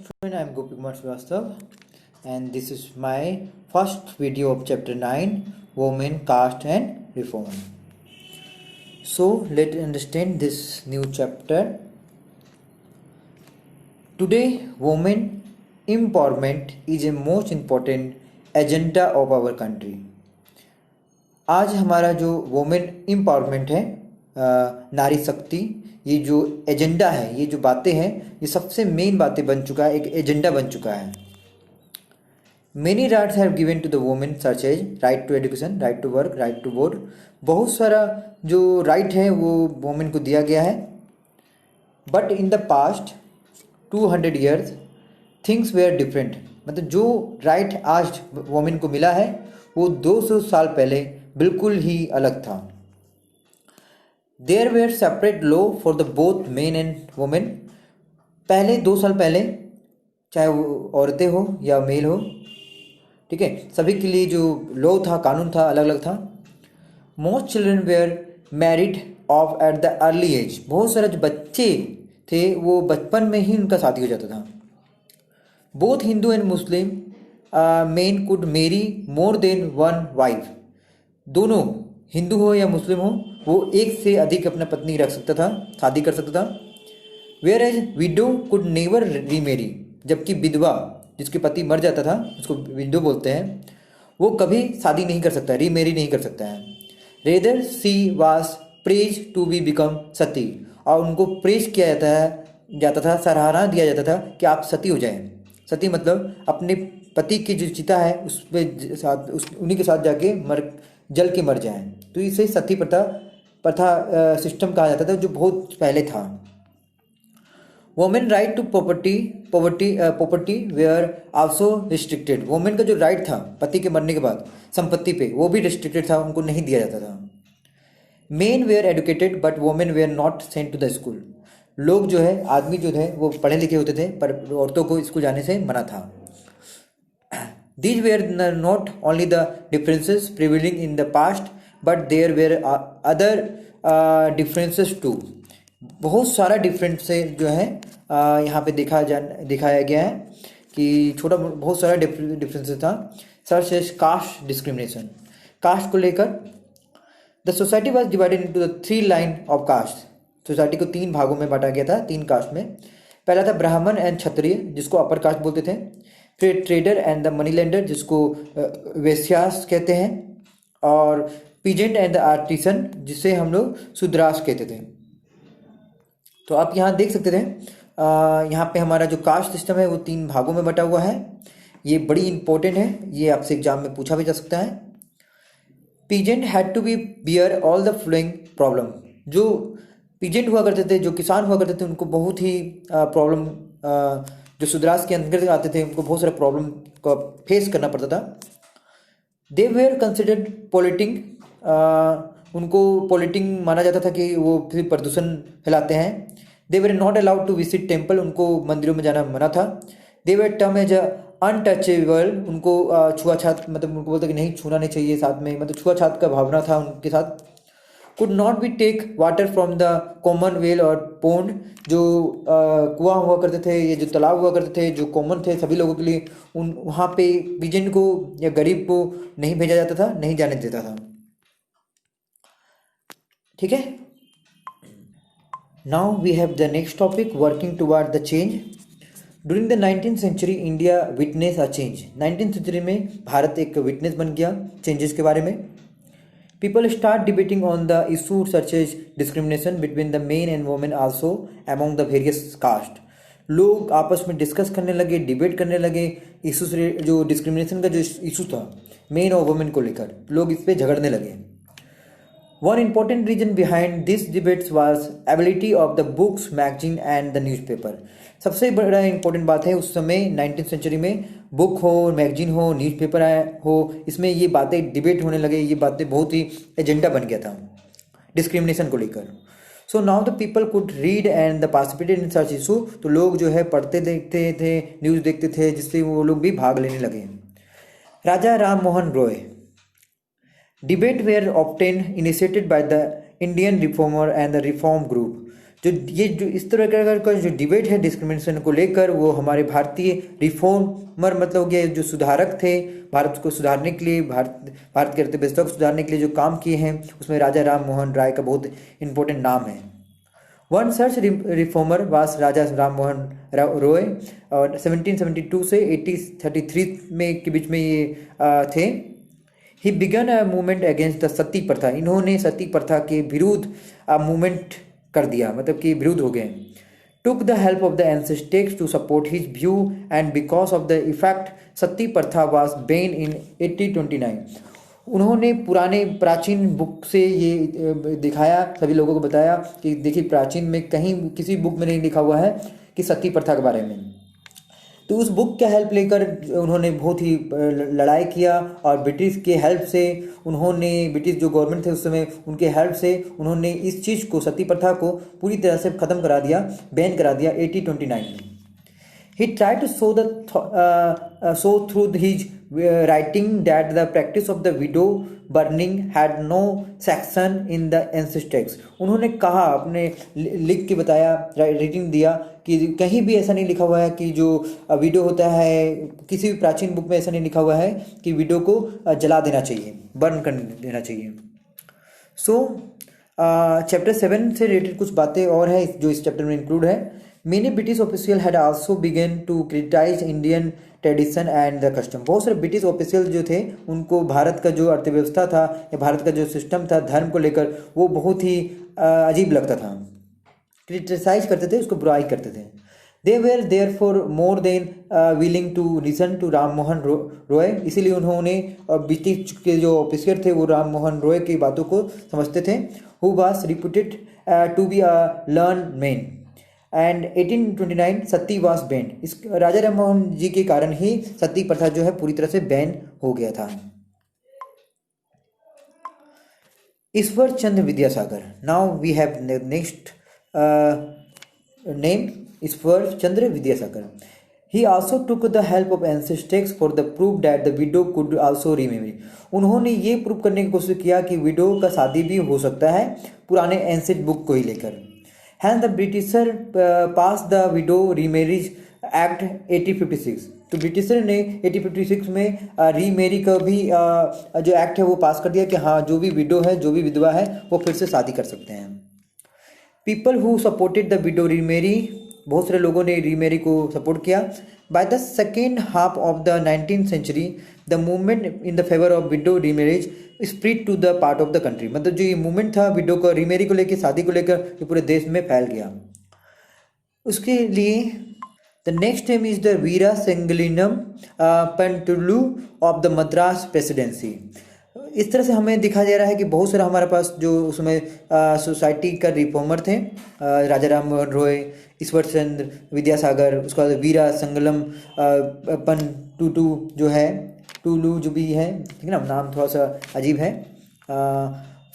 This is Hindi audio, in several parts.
Student, I am Gopi Kumar Srivastav, and this is my first video of chapter 9, Women, Caste and Reform. So let's understand this new chapter. Today, women empowerment is a most important agenda of our country. आज हमारा जो वोमेन एम्पावरमेंट है, नारी शक्ति, ये जो एजेंडा है, ये जो बातें हैं, ये सबसे मेन बातें बन चुका है, एक एजेंडा बन चुका है. Many rights have given to the women such as right to education, right to work, right to vote. बहुत सारा जो राइट है वो वोमेन को दिया गया है. But in the past 200 years things were different. मतलब जो राइट आज वोमेन को मिला है वो 200 साल पहले बिल्कुल ही अलग था. There were separate law for the both men and women. पहले 2 साल पहले चाहे वो औरतें हो या मेल हो, ठीक है, सभी के लिए जो लॉ था, कानून था, अलग अलग था. Most children were married off at the early age. बहुत सारे जो बच्चे थे वो बचपन में ही उनका शादी हो जाता था. Both Hindu and Muslim main could मेरी मोर देन वन वाइफ. दोनों हिंदू हो या मुस्लिम हो, वो एक से अधिक अपना पत्नी रख सकता था, शादी कर सकता था. Whereas widow could never remarry. जबकि विधवा, जिसके पति मर जाता था, उसको विडो बोलते हैं, वो कभी शादी नहीं कर सकता, रीमेरी नहीं कर सकता है. Rather she was praise to be become sati. और उनको प्रेज किया जाता था, सराहना दिया जाता था कि आप सती हो जाएं. सती मतलब अपने पति की जो चिता है उस पर उन्हीं के साथ जाके जल के मर जाएं. तो इसे सती प्रथा सिस्टम कहा जाता था, जो बहुत पहले था. Women right to property were also restricted. Women का जो राइट था पति के मरने के बाद संपत्ति पे, वो भी रिस्ट्रिक्टेड था, उनको नहीं दिया जाता था. Men were educated but women were not sent to the school. लोग जो है, आदमी जो है, वो पढ़े लिखे होते थे पर औरतों को स्कूल जाने से मना था. These were not only the differences prevailing in the past, but there were other differences too. बहुत सारा डिफरेंसेस जो है यहाँ पे दिखाया गया है कि बहुत सारा डिफरेंसेस था. सर्च एज कास्ट डिस्क्रिमिनेशन. कास्ट को लेकर the society was divided into the 3 line of caste. Society को 3 भागों में बांटा गया था, 3 कास्ट में. पहला था ब्राह्मण एंड क्षत्रिय, जिसको अपर कास्ट बोलते थे. फिर trader and the money lender, जिसको वैश्यास कहते हैं. और पीजेंट एंड द आर्टिसन, जिसे हम लोग शूद्रास कहते थे. तो आप यहाँ देख सकते थे, यहाँ पे हमारा जो कास्ट सिस्टम है वो 3 भागों में बटा हुआ है. ये बड़ी इंपॉर्टेंट है, ये आपसे एग्जाम में पूछा भी जा सकता है. Peasant had to be bear all the following problem. जो पीजेंट हुआ करते थे, जो किसान हुआ करते थे, उनको बहुत ही प्रॉब्लम, जो शूद्रास के अंदर आते थे, उनको बहुत सारे प्रॉब्लम को फेस करना पड़ता था. दे वेयर कंसिडर्ड पोलिटिंग. उनको पोलिटिंग माना जाता था कि वो फिर प्रदूषण फैलाते हैं. They were not allowed to visit temple. उनको मंदिरों में जाना मना था. They were term as untouchable. उनको छुआछात, मतलब उनको बोलते कि नहीं, छूना नहीं चाहिए साथ में, मतलब छुआछात का भावना था उनके साथ. Could not be take water from the common well or pond. जो कुआं हुआ करते थे, ये जो तालाब हुआ करते थे, जो कॉमन थे सभी लोगों के लिए, वहाँ पे पीजेंट को या गरीब को नहीं भेजा जाता था, नहीं जाने देता था. ठीक है. Now we have the next topic, working toward the change. During the 19th century India witness a change. 19th century में भारत एक विटनेस बन गया चेंजेस के बारे में. People start debating on the issue such as discrimination between the men and women also among the various caste. लोग आपस में डिस्कस करने लगे, डिबेट करने लगे इशूज, जो डिस्क्रिमिनेशन का जो इशू था मेन और वुमेन को लेकर, लोग इस पे झगड़ने लगे. One important reason behind these debates was availability of the books, magazine and the newspaper. सबसे बड़ा इंपॉर्टेंट बात है, उस समय 19th सेंचुरी में बुक हो, मैगजीन हो, न्यूज़पेपर हो, इसमें ये बातें डिबेट होने लगे. ये बातें बहुत ही एजेंडा बन गया था डिस्क्रिमिनेशन को लेकर. So now the people could read and the participated in search issue. तो लोग जो है पढ़ते देखते थे, न्यूज़ देखते थे, जिससे वो लोग भी भाग लेने लगे. राजा Ram Mohan Roy. Debate were often initiated by the Indian reformer and the reform group. जो इस तरह का जो डिबेट है डिस्क्रिमिनेशन को लेकर, वो हमारे भारतीय रिफॉर्मर मतलब हो गया जो सुधारक थे, भारत को सुधारने के लिए, भारत की अर्थव्यवस्था को सुधारने के लिए जो काम किए हैं, उसमें राजा राम मोहन राय का बहुत इंपॉर्टेंट नाम है। वन सर्च रिफॉर्मर वास राजा राम मोहन रॉय, और 1772 से 1833 में के बीच में ये थे। He began a movement against the sati pratha, इन्होंने सती प्रथा के विरुद्ध मूवमेंट कर दिया, मतलब कि विरुद्ध हो गए। Took the help of the ancestors to support his view and because of the effect sati pratha was ban in 1829। उन्होंने पुराने प्राचीन बुक से ये दिखाया, सभी लोगों को बताया कि देखिए प्राचीन में कहीं किसी बुक में नहीं लिखा हुआ है कि सती प्रथा के बारे में। तो उस बुक का हेल्प लेकर उन्होंने बहुत ही लड़ाई किया, और ब्रिटिश के हेल्प से उन्होंने, ब्रिटिश जो गवर्नमेंट थे उस समय, उनके हेल्प से उन्होंने इस चीज़ को, सती प्रथा को पूरी तरह से ख़त्म करा दिया, बैन करा दिया 1829 में। He tried to show through his writing that the practice of the widow burning had no section in the ancestors। उन्होंने कहा, अपने लिख के बताया, राइटिंग दिया कि कहीं भी ऐसा नहीं लिखा हुआ है कि जो विडो होता है, किसी भी प्राचीन बुक में ऐसा नहीं लिखा हुआ है कि विडो को जला देना चाहिए, बर्न कर देना चाहिए। सो चैप्टर 7 से रिलेटेड कुछ बातें और है जो इस चैप्टर में इंक्लूड है। Many British officials had also begun to criticize Indian tradition and the custom। बहुत सारे ब्रिटिश ऑफिशियल जो थे, उनको भारत का जो अर्थव्यवस्था था या भारत का जो सिस्टम था धर्म को लेकर, वो बहुत ही अजीब लगता था, क्रिटिसाइज करते थे, उसको बुराई करते थे। They were therefore more than willing to listen to Ram Mohan Roy, इसीलिए उन्होंने ब्रिटिश के जो ऑफिसर थे वो राम मोहन रॉय की बातों को समझते थे। Who was reputed to be a learned man। And 1829 Sati was ban. इस राजा राम मोहन जी के कारण ही सती प्रथा जो है पूरी तरह से बैन हो गया था। Ishwar Chandra Vidyasagar. Now we have next name Ishwar Chandra Vidyasagar. He also took the help of ancestors for the proof that the widow could also remarry. उन्होंने ये प्रूव करने की कोशिश किया कि विडो का शादी भी हो सकता है, पुराने एंसेस्ट बुक को ही लेकर। Hence the Britisher passed the Widow Remarriage Act 1856। तो ब्रिटिशर ने 1856 में रीमेरी का भी जो एक्ट है वो पास कर दिया कि हाँ, जो भी विडो है, जो भी विधवा है, वो फिर से शादी कर सकते हैं। People who supported the widow remarry, बहुत सारे लोगों ने रीमेरी को सपोर्ट किया। By the second half of the 19th century the movement in the favour of widow remarriage spread to the part of the country. मतलब जो ये मूवमेंट था विडो का रीमेरी को लेकर, शादी को लेकर, ये पूरे देश में फैल गया। उसके लिए the next name is the Veeresalingam Pantulu of the Madras Presidency. इस तरह से हमें दिखाया जा रहा है कि बहुत सारा हमारे पास जो उसमें सोसाइटी का रिफॉर्मर थे, राजा राम मोहन रॉय, ईश्वर चंद्र विद्यासागर, उसके बाद वीरा संगलम पेंटुलू जो है, टूलू जो भी है, ठीक है ना, नाम थोड़ा सा अजीब है।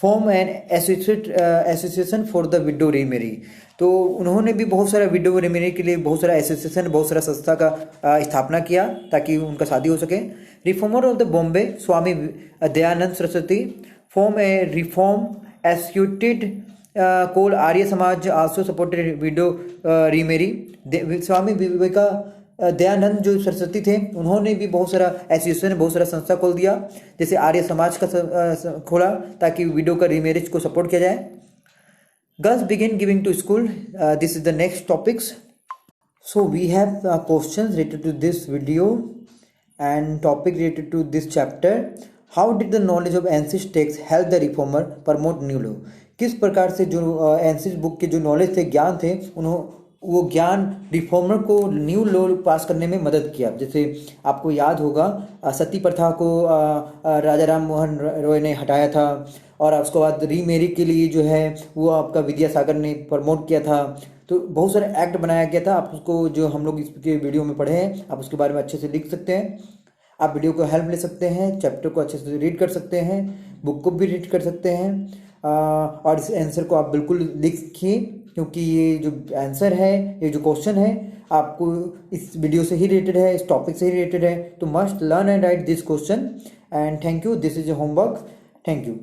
Form and association for the widow remarry. तो उन्होंने भी बहुत सारा विडो रीमेरी के लिए बहुत सारा एसोसिएशन, बहुत सारा संस्था का स्थापना किया ताकि उनका शादी हो सके। Reformer of the Bombay Swami Dayanand Saraswati form a reform associated call Arya Samaj also supported widow remarry. Swami Dayanand जो सरस्वती थे, उन्होंने भी बहुत सारा एसोसिएशन, बहुत सारा संस्था खोल दिया, जैसे आर्य समाज का खोला ताकि विडो का रीमेरिज को सपोर्ट किया जाए। Girls begin giving to school. This is the next topics. So we have questions related to this video and topic related to this chapter. How did the knowledge of ancient text help the reformer promote new law. किस प्रकार से जो एंसिस बुक के जो नॉलेज थे, ज्ञान थे, वो ज्ञान रिफॉर्मर को न्यू लॉ पास करने में मदद किया। जैसे आपको याद होगा सती प्रथा को राजा राम मोहन रॉय ने हटाया था, और उसके बाद रीमेरी के लिए जो है वो आपका विद्यासागर ने प्रमोट किया था। तो बहुत सारे एक्ट बनाया गया था। आप उसको, जो हम लोग इसके वीडियो में पढ़े हैं, आप उसके बारे में अच्छे से लिख सकते हैं। आप वीडियो को हेल्प ले सकते हैं, चैप्टर को अच्छे से रीड कर सकते हैं, बुक को भी रीड कर सकते हैं, और इस आंसर को आप बिल्कुल लिखिए, क्योंकि ये जो आंसर है, ये जो क्वेश्चन है, आपको इस वीडियो से ही रिलेटेड है, इस टॉपिक से ही रिलेटेड है। तो must learn and right this question and thank you. This is a homework. Thank you.